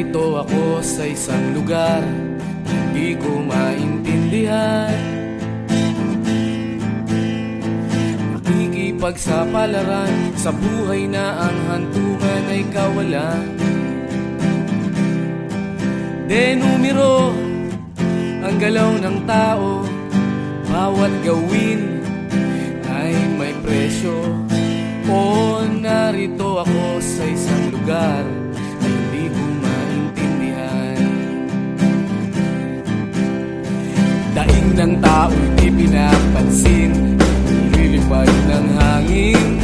Narito ako sa isang lugar di ko maintindihan. Nakikipagsapalaran sa buhay na ang hantungan ay kawalan. Denumero ang galaw ng tao, bawat gawin ay may presyo. O narito ako sa isang lugar na hindi ko maintindihan. Daing ng tao'y di pinapansin, lilipad ng hangin.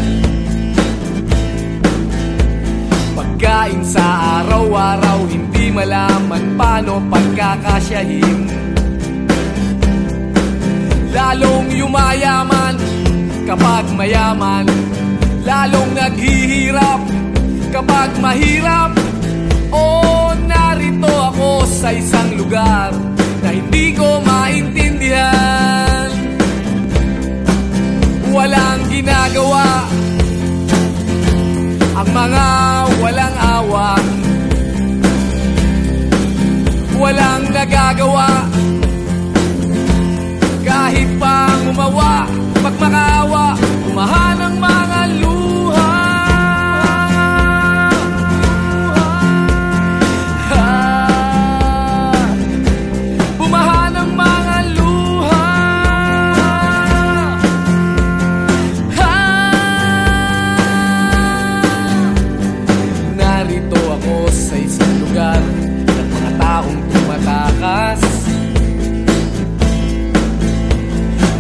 Pagkain sa araw-araw, hindi malaman paano pagkakasyahin. Lalong yumayaman kapag mayaman, lalong naghihirap kapag mahirap. O narito ako sa isang lugar na hindi ko maintindihan. Walang ginagawa ang mga walang awa, walang nagagawa kahit pang umawa. Pagmakaawa, umahan ang mga luha. Umahan ang mga luha. Narito ako sa isang lugar ng mga taong tumatakas,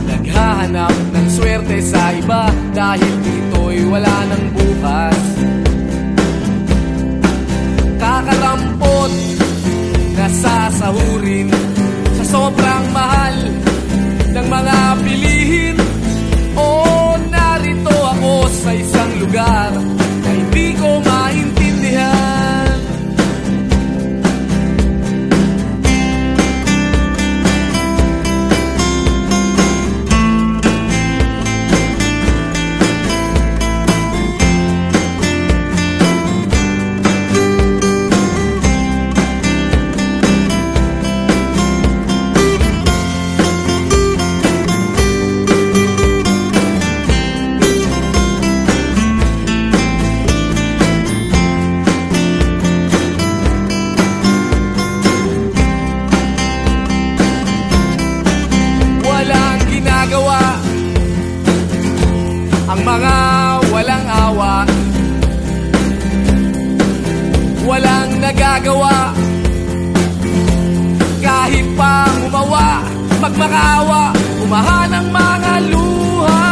naghahanap ng swerte sa iba dahil dito'y wala ng bukas. Kakarampot na sasahurin sa sobrang mahal ng mga bilihin. O narito ako sa isang lugar na hindi ko maintindihan. Ang mga walang awa, walang nagagawa kahit pang umawa. Magmakaawa, umahan ang mga luha.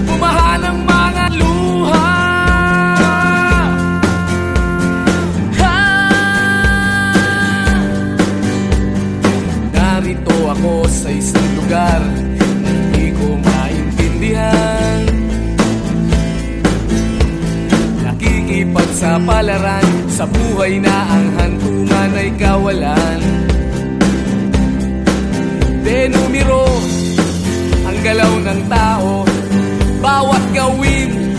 Umahan ang mga luha. Narito ako sa isang lugar na hindi ko maintindihan. Nakikipagsapalaran sa buhay na ang hantungan ay kawalan. Denumero ang galaw ng tao, bawat gawin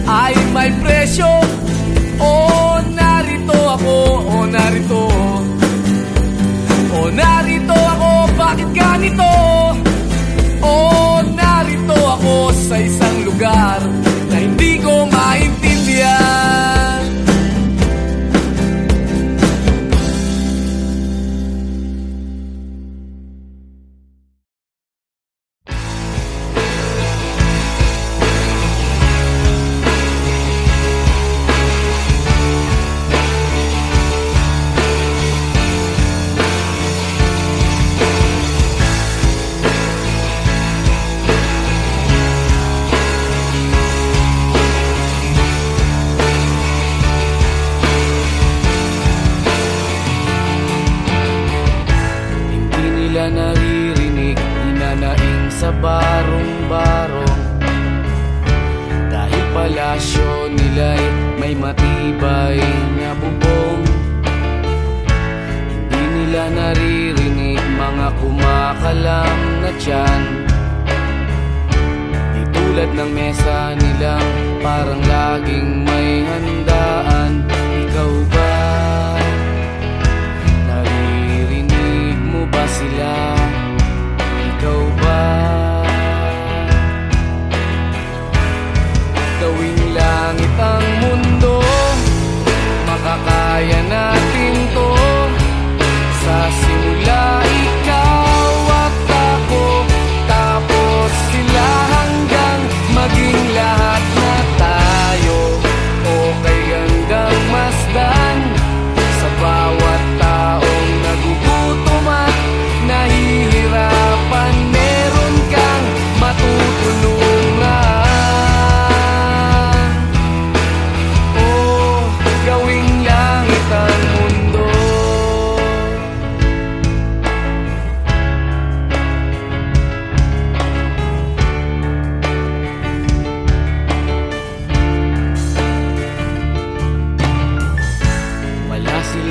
ay may presyo. O narito ako, o narito, o narito ako, bakit ganito? O narito ako sa isang lugar na hindi ko maintindihan.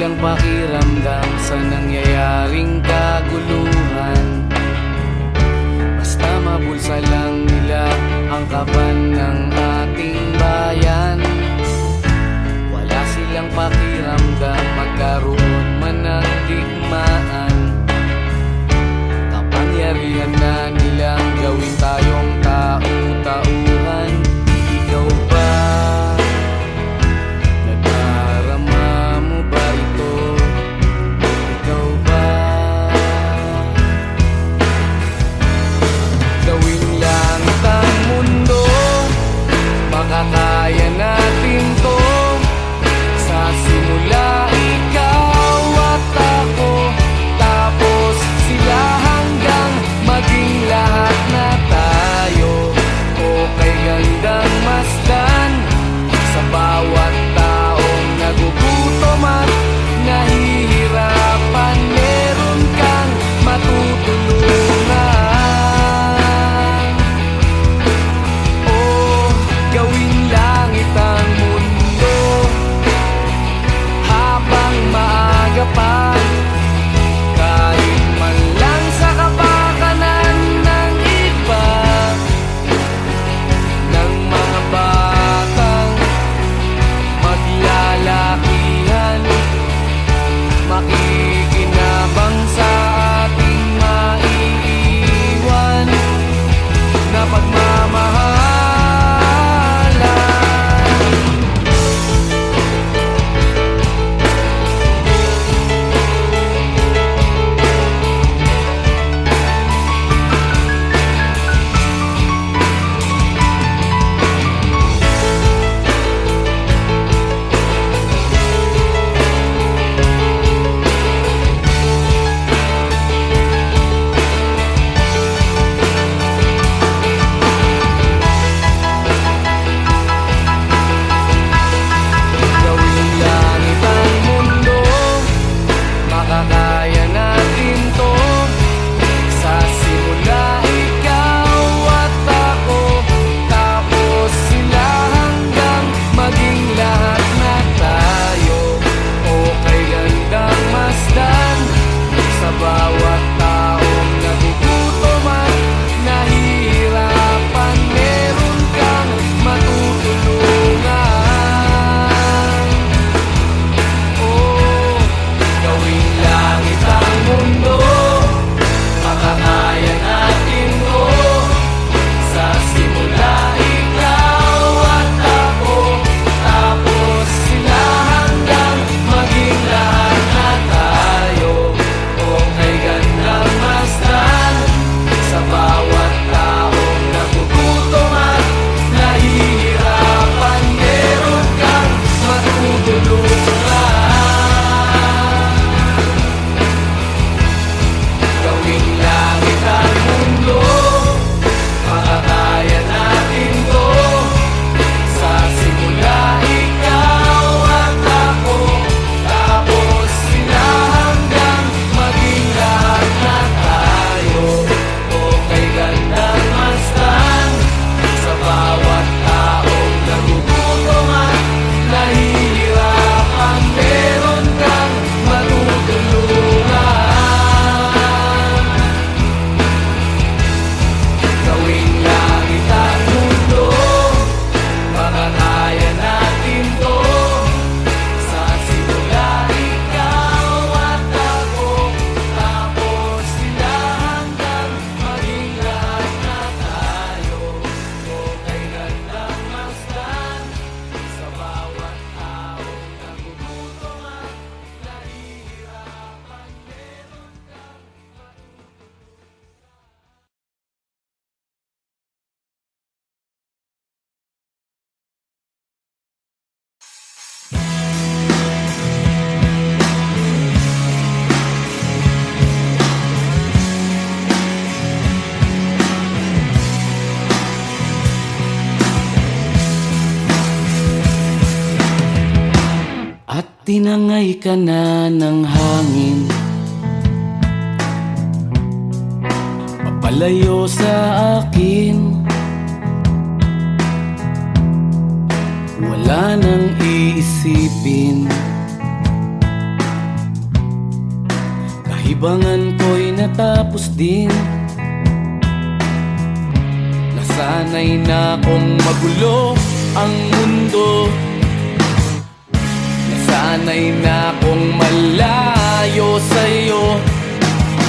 silang pakiramdam sa nangyayaring kaguluhan. Basta mabulsa lang nila ang kaban ng ating bayan. Wala silang pakiramdam magkaroon man ng digmaan. Kapangyarihan na nilang gawin tayong tau-tauhan. Ikaw ba? Nadarama mo ba ito? Ikaw ba? Gawing langit ang mundo, makakaya natin to. Sa simula ikaw at ako, tapos sila hanggang maging lahat na tayo. Okay gandang masdan sa bawat taong nagugutom at nahihirapan. Meron kang matutulungan. Oh, gawing langit ang mundo habang maaga pa. Kahit man lang sa kapakanan ng iba, ng mga batang maglalakihan, makikinabang sa ating maiiwan na pagmamahalan. Gawing langit ang mundo, makakaya natin to. Sa simula ikaw at ako, tapos sila hanggang maging lahat na tayo. Okay gandang masdan sa bawat taong nagugutom at nahihirapan. Meron kang matutulungan. Oh, gawing langit ang mundo, makakaya natin to. Sa simula ikaw at ako, tapos sila hanggang maging lahat na tayo. Okay gandang masdan sa bawat taong nagugutom at nahihirapan. Meron kang matutulungan. Gawing langit ang mundo, makakaya natin to. Sa simula ikaw at ako, tapos sila hanggang maging lahat na tayo. Okay gandang masdan sa bawat taong nagugutom at nahihirapan. Meron kang matutulungan. Gawing langit ang mundo, makakaya natin to. Sa simula ikaw at ako, tapos sila hanggang maging lahat na tayo. Okay gandang masdan sa bawat taong nagugutom at nahihirapan. Meron kang at tinangay ka na ng hangin, papalayo sa akin. Wala nang iisipin, Libangan ko'y natapos din. Nasanay na kong magulo ang mundo. Nasanay na kong malayo sa'yo.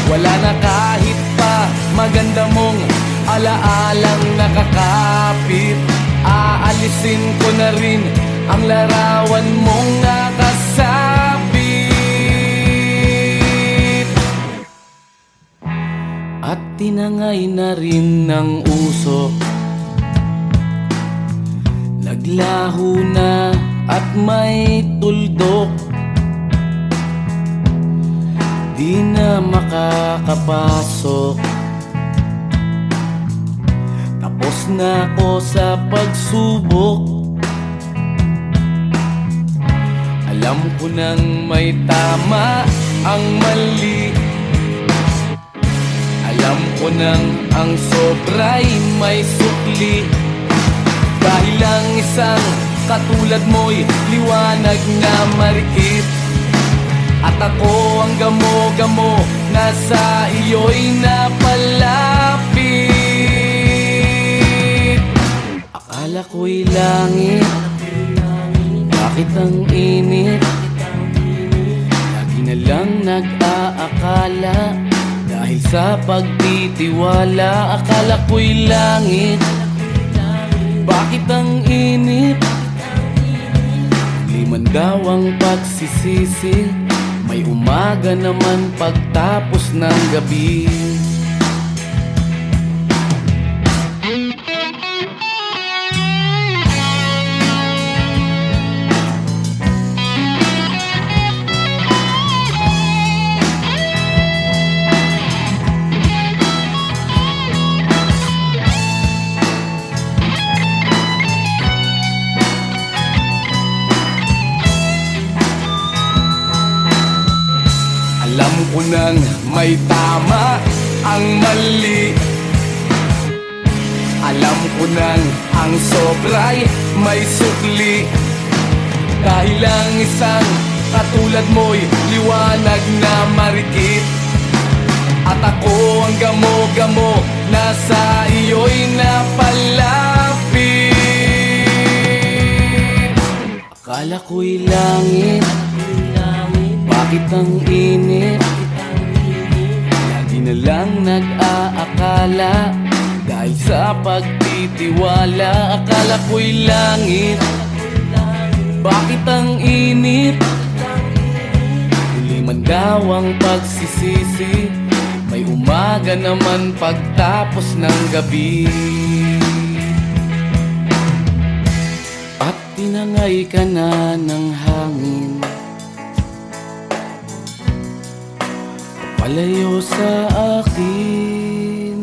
Wala na kahit pa maganda mong alaalang nakakapit. Aalisin ko na rin ang larawan mong nakasabit. At tinangay na rin ng usok. Naglaho na at may tuldok. Di na makakapasok. Tapos na ako sa pagsubok. Alam ko nang may tama ang mali. Alam ko nang ang sobra'y may sukli. Dahil lang isang katulad mo'y liwanag na marikit. At ako ang gamo-gamo na sa iyo'y napalapit. Akala ko'y langit, bakit ang init? Lagi na lang nag-aakala, dahil sa pagtitiwala. Akala ko'y langit, bakit ang init? Liman daw ang pagsisisi, may umaga naman pagtapos ng gabi. Alam ko nang may tama ang mali. Alam ko nang ang sobra'y may sukli. Dahil lang isang katulad mo'y liwanag na marikit. At ako ang gamo-gamo na sa iyo'y napalapit. Akala ko'y langit, bakit ang init? Lagi na lang nag-aakala, dahil sa pagtitiwala. Akala ko'y langit, bakit ang init? Huli man daw ang pagsisisi, may umaga naman pagtapos ng gabi. At tinangay ka na ng hangin, palayo sa akin.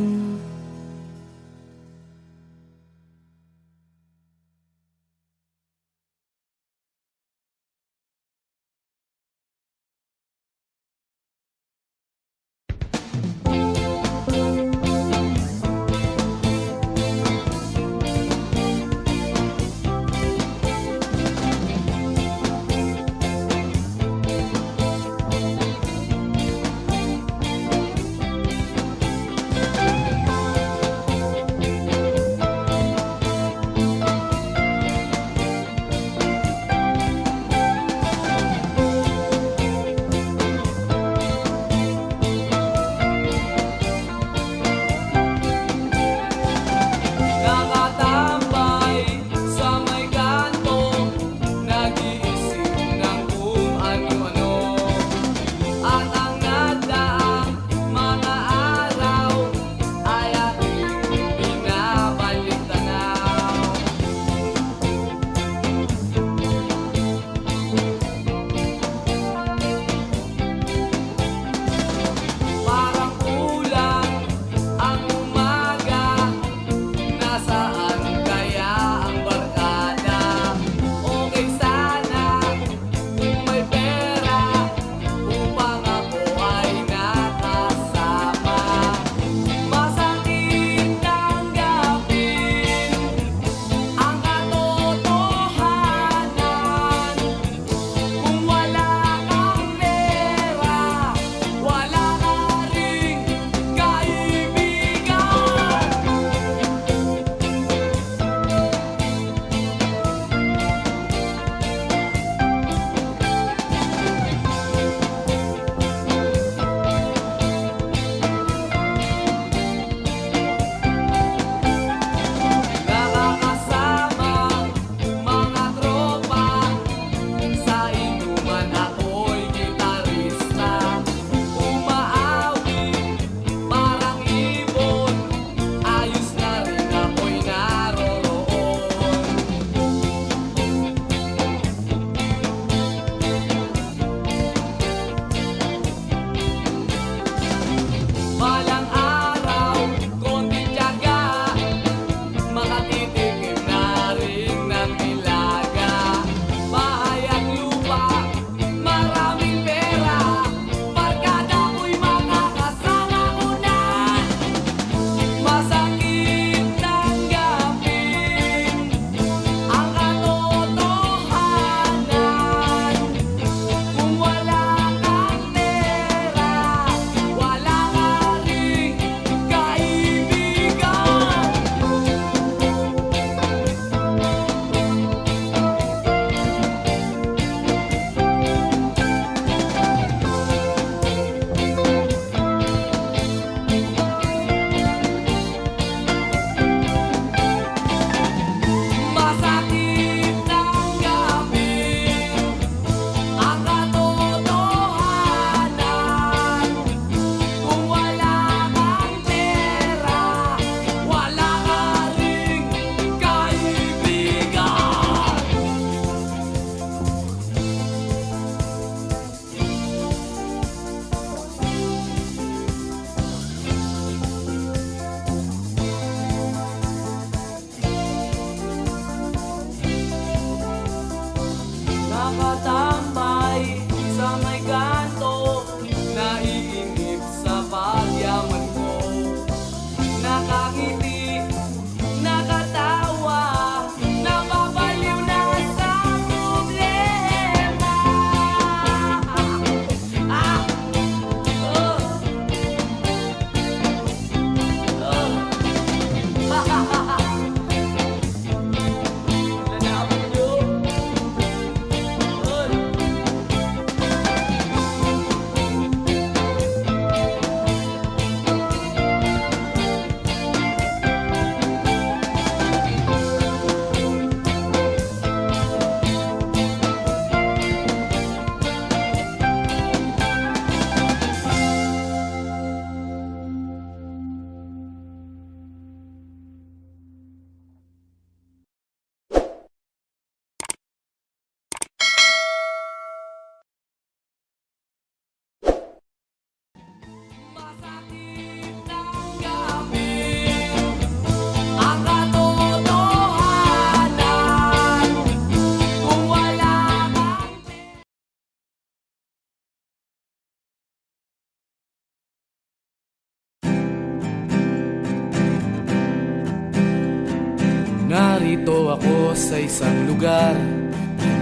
Narito ako sa isang lugar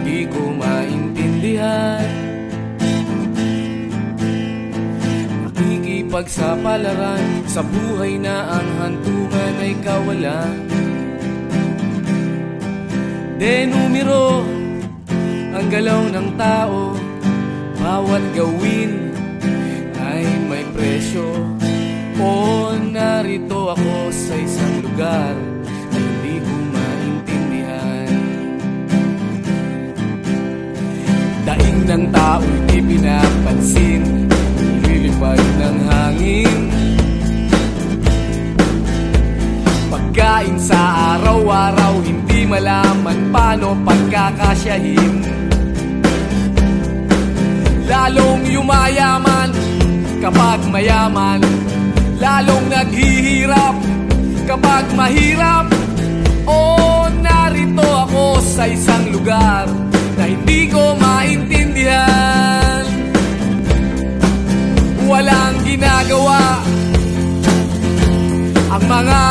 di ko maintindihan. Nakikipagsapalaran sa buhay na ang hantungan ay kawalan. Denumero ang galaw ng tao, bawat gawin ay may presyo. O narito ako sa isang lugar na hindi ko maintindihan. Daing ng tao'y di pinapansin, lilipad ng hangin. Pagkain sa araw-araw, hindi malaman paano pagkakasyahin. Lalong yumayaman kapag mayaman, lalong naghihirap kapag mahirap. O narito ako sa isang lugar na hindi ko maintindihan. Walang ginagawa ang mga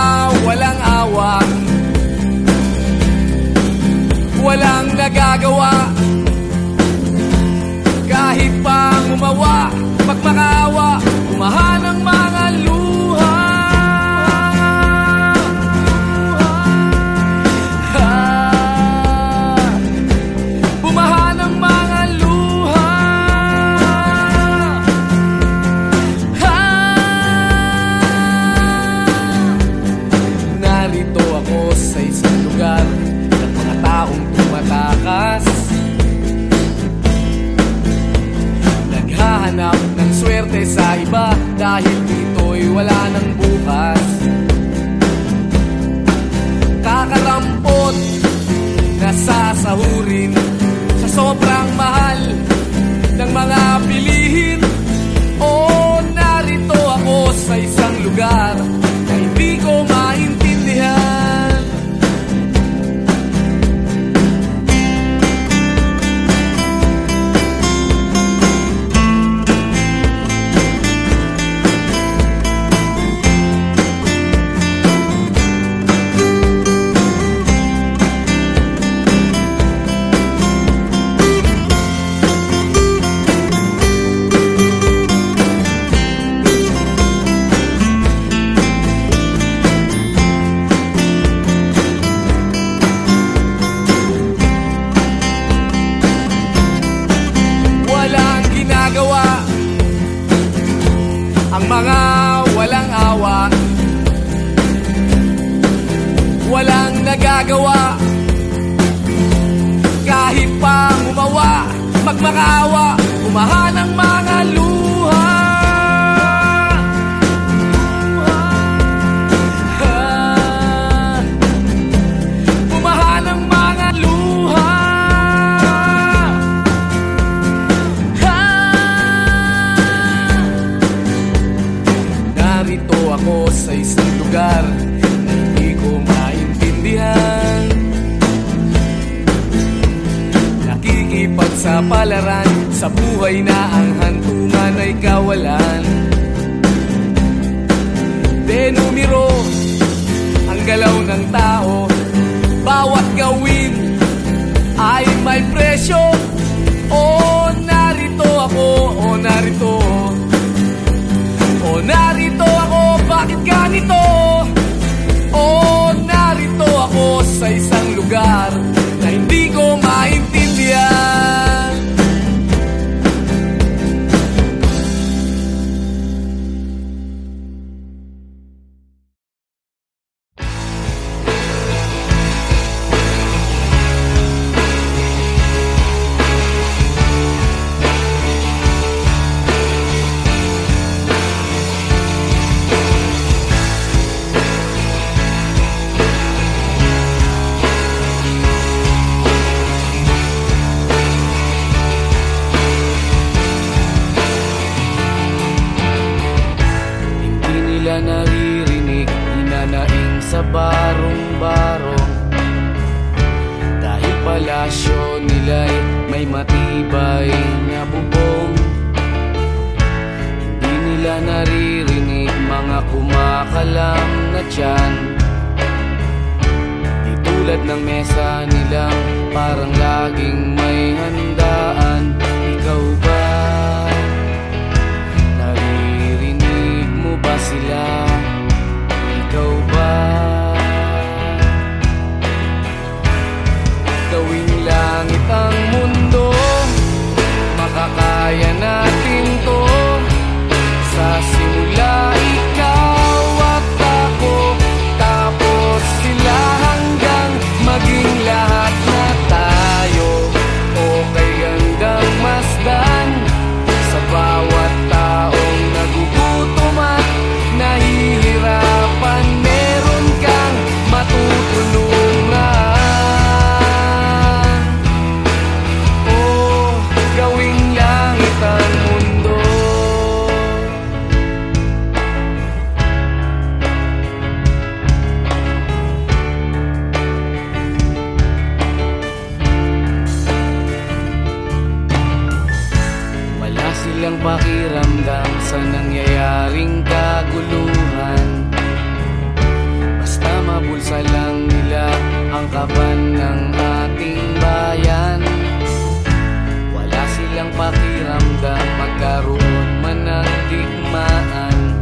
walang awa, walang nagagawa kahit pa umawa, magmakaawa, umahan ang mga luha. Bumahan ang mga luha. Narito ako sa isang lugar ng mga taong tumatakas, naghahanap ng swerte sa iba dahil dito'y wala ng bukas. Kakarampot na sasahurin sa sobrang mahal ng mga bilihin. O narito ako sa isang lugar na hindi ko maintindihan. Ang mga walang awa, walang nagagawa kahit pa umawa, magmakaawa, umahan ang mga luha. Umahan ang mga luha. Narito ako sa isang lugar na hindi ko maintindihan. Nakikipagsapalaran sa buhay na ang hantungan ay kawalan. Denumero ang galaw ng tao, bawat gawin ay may presyo. O narito ako, o narito, o narito ako, bakit ganito? O narito ako sa isang lugar na hindi ko maintindihan. silang pakiramdam sa nangyayaring kaguluhan. Basta mabulsa lang nila ang kaban ng ating bayan. Wala silang pakiramdam magkaroon man ng digmaan.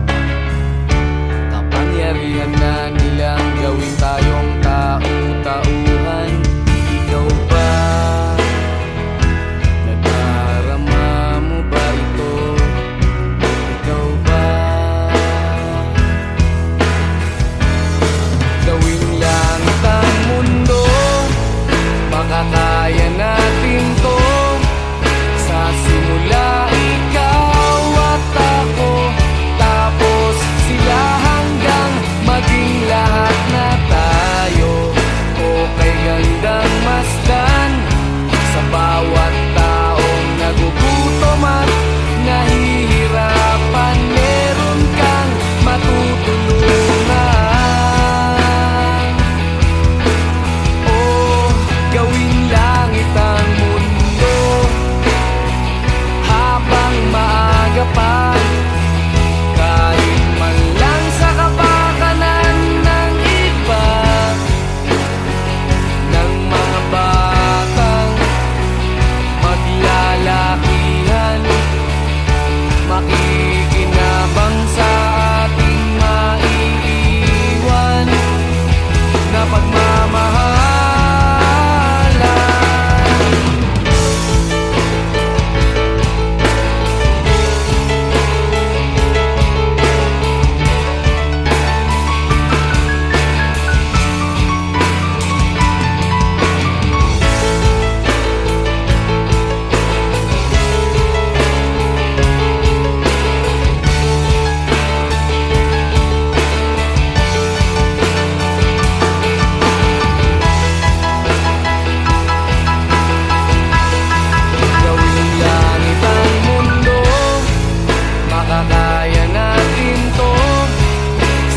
Kapangyarihan na nilang gawin tayong tau-tauhan. Ikaw ba? Nadarama mo ba ito? Ikaw ba? Gawing langit ang mundo, makakaya natin to. Sa simula ikaw at ako, tapos sila hanggang maging lahat na tayo. O kay gandang masdan sa bawat taong nagugutom at nahihirapan, meron kang matutulungan. Oh, gawing langit ang mundo habang maaga pa. Kahit man lang sa kapakanan ng iba, ng mga batang maglalakihan, makikinabang sa ating maiiwan na pagmamahalan. Gawing langit ang mundo, makakaya natin to.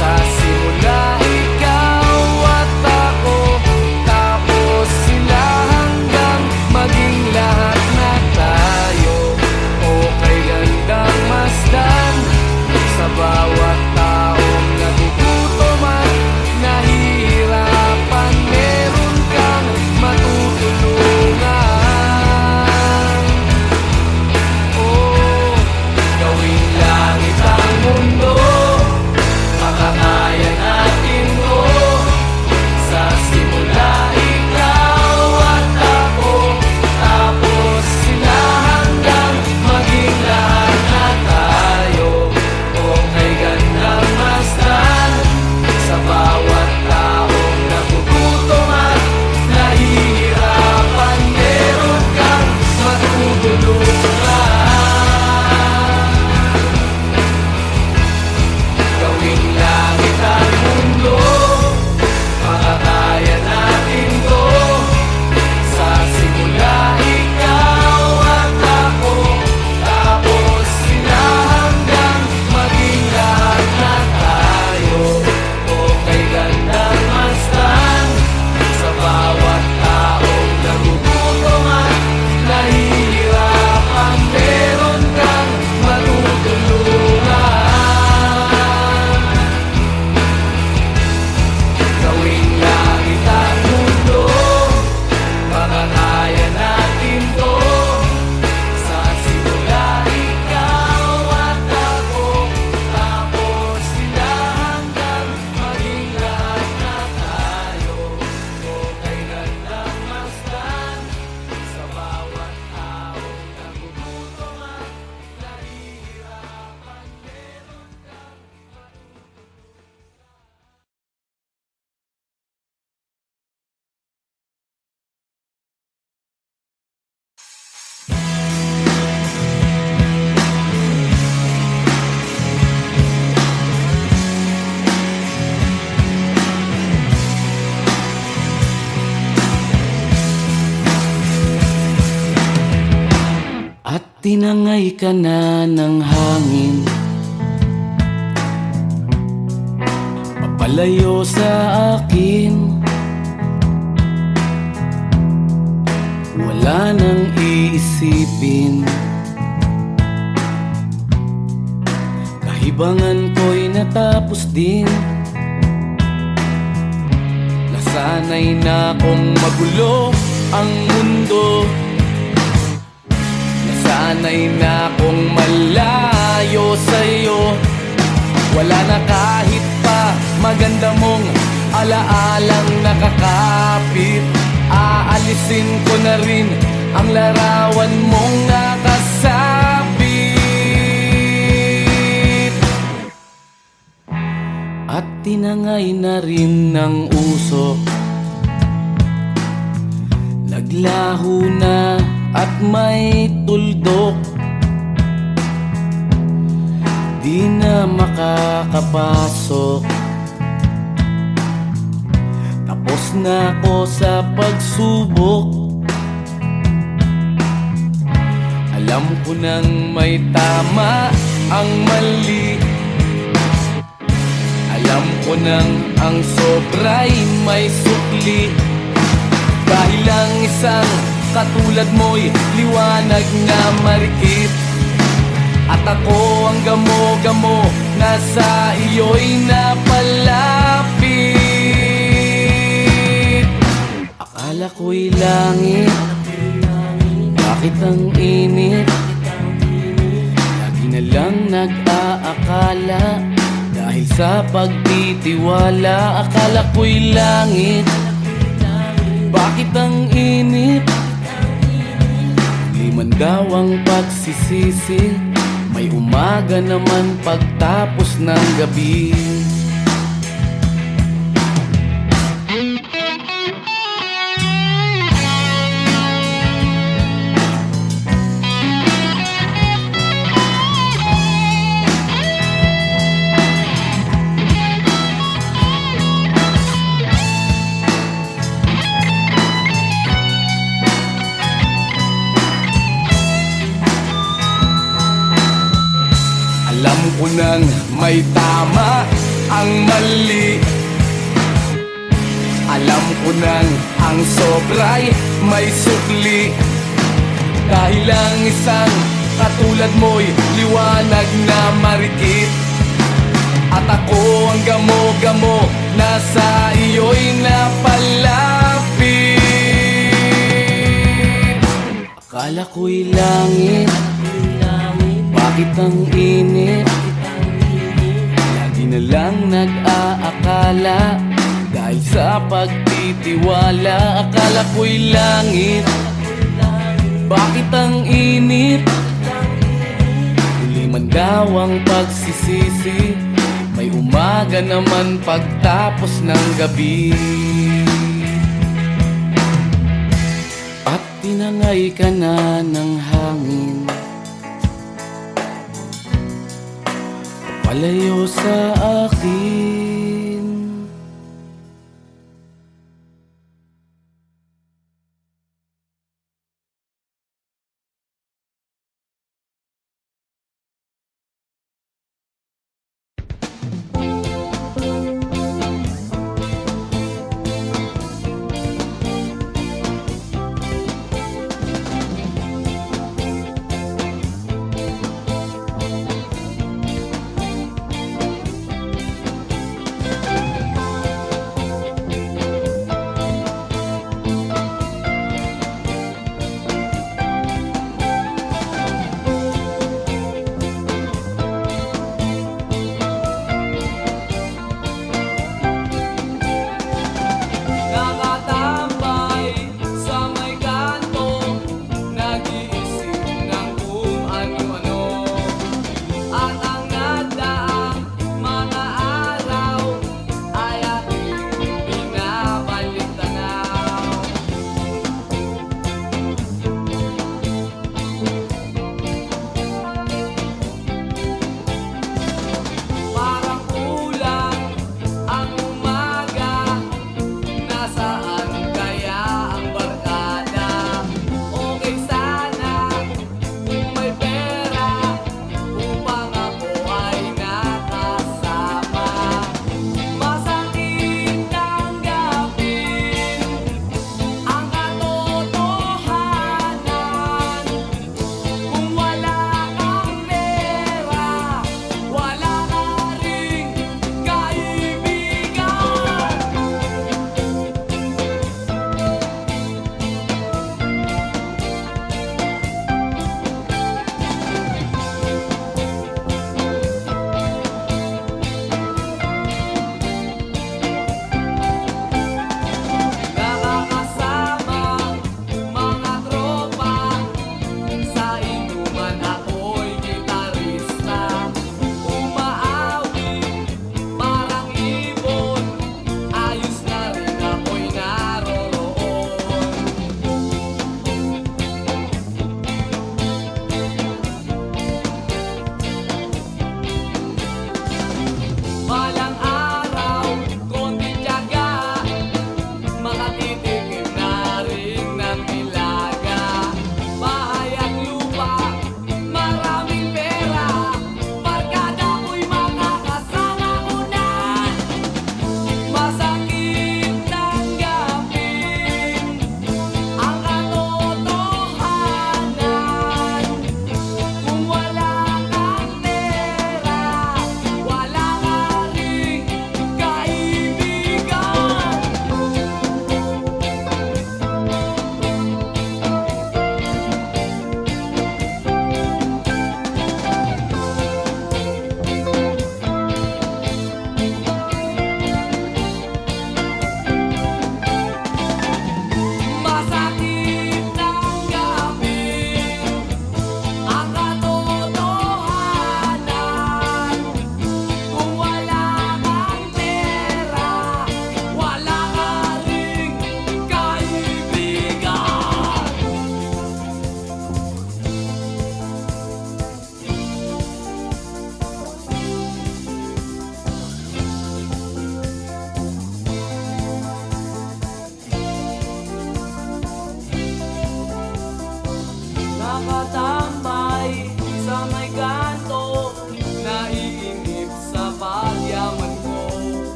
Sa simula ikaw at ako, tapos sila hanggang maging lahat na tayo. O kay gandang masdan sa bawat taong nagugutom at nahihirapan, meron kang matutulungan. Oh, gawing langit ang mundo, makakaya natin to. Sa simula ikaw at ako, tapos sila hanggang maging lahat na tayo. O kay gandang masdan sa bawat taong nagugutom at nahihirapan, meron kang matutulungan. Gawing langit ang mundo, makakaya natin to. Sa simula ikaw at ako, tapos sila hanggang maging lahat na tayo. O kay gandang masdan sa bawat taong nagugutom at nahihirapan, meron kang matutulungan. Gawing langit ang mundo, makakaya natin to. Sa simula ikaw at ako, tapos sila hanggang maging lahat na tayo. O kay gandang masdan sa bawat taong nagugutom at nahihirapan, meron kang at tinangay ka na ng hangin, papalayo sa akin. Wala nang iisipin, libangan ko'y natapos din. Nasanay na kong magulo ang mundo. Nasanay na kong malayo sa'yo. Wala na kahit pa maganda mong alaalang nakakapit. Aalisin ko na rin ang larawan mong nakasabit. At tinangay na rin ng usok. Naglaho na at may tuldok. Di na makakapasok. Tapos na ako sa pagsubok. Alam ko nang may tama ang mali. Alam ko nang ang sobra'y may sukli. Dahil ang isang katulad mo'y liwanag na marikit. At ako ang gamo-gamo na sa iyo'y napalapit. Akala ko'y langit, bakit ang init? Lagi na lang nag-aakala dahil sa pagtitiwala. Akala ko'y langit, bakit ang init? Di man daw ang pagsisisi, may umaga naman pagtapos ng gabi. Alam ko nang may tama ang mali. Alam ko nang ang sobra'y may sukli. Dahil ang isang katulad mo'y liwanag na marikit. At ako ang gamo-gamo na sa iyo'y napalapit. Akala ko'y langit, bakit ang init? Lagi na lang nag-aakala dahil sa pagtitiwala. Akala ko'y langit, bakit ang init? Huli man daw ang pagsisisi, may umaga naman pagtapos ng gabi. At tinangay ka na ng hangin, palayo sa akin.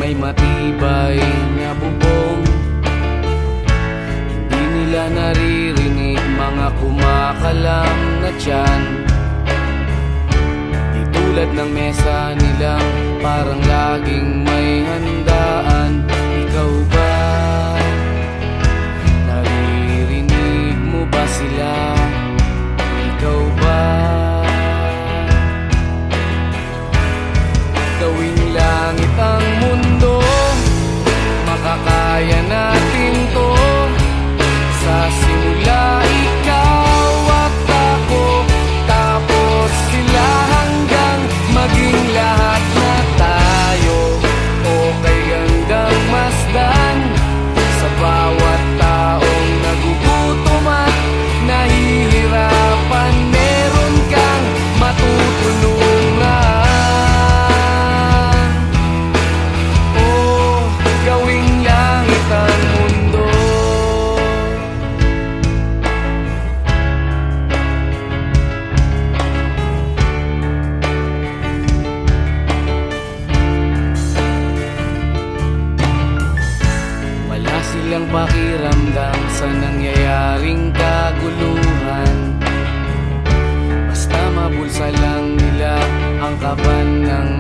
may matibay na bubong. Hindi nila naririnig mga kumakalam na tiyan. Di tulad ng mesa nilang parang laging may handaan. Ikaw ba? Naririnig mo ba sila? Ikaw ba? Gawing langit ang mundo, makakaya natin to. Sa simula ikaw at ako, tapos sila hanggang maging lahat na tayo. Okay hanggang masdan sa bawat taong nagugutom at nahihirapan. Meron kang matutulungan. Gawing langit ang mundo. Wala silang pakiramdam sa nangyayaring kaguluhan. Basta mabulsa lang nila ang kaban ng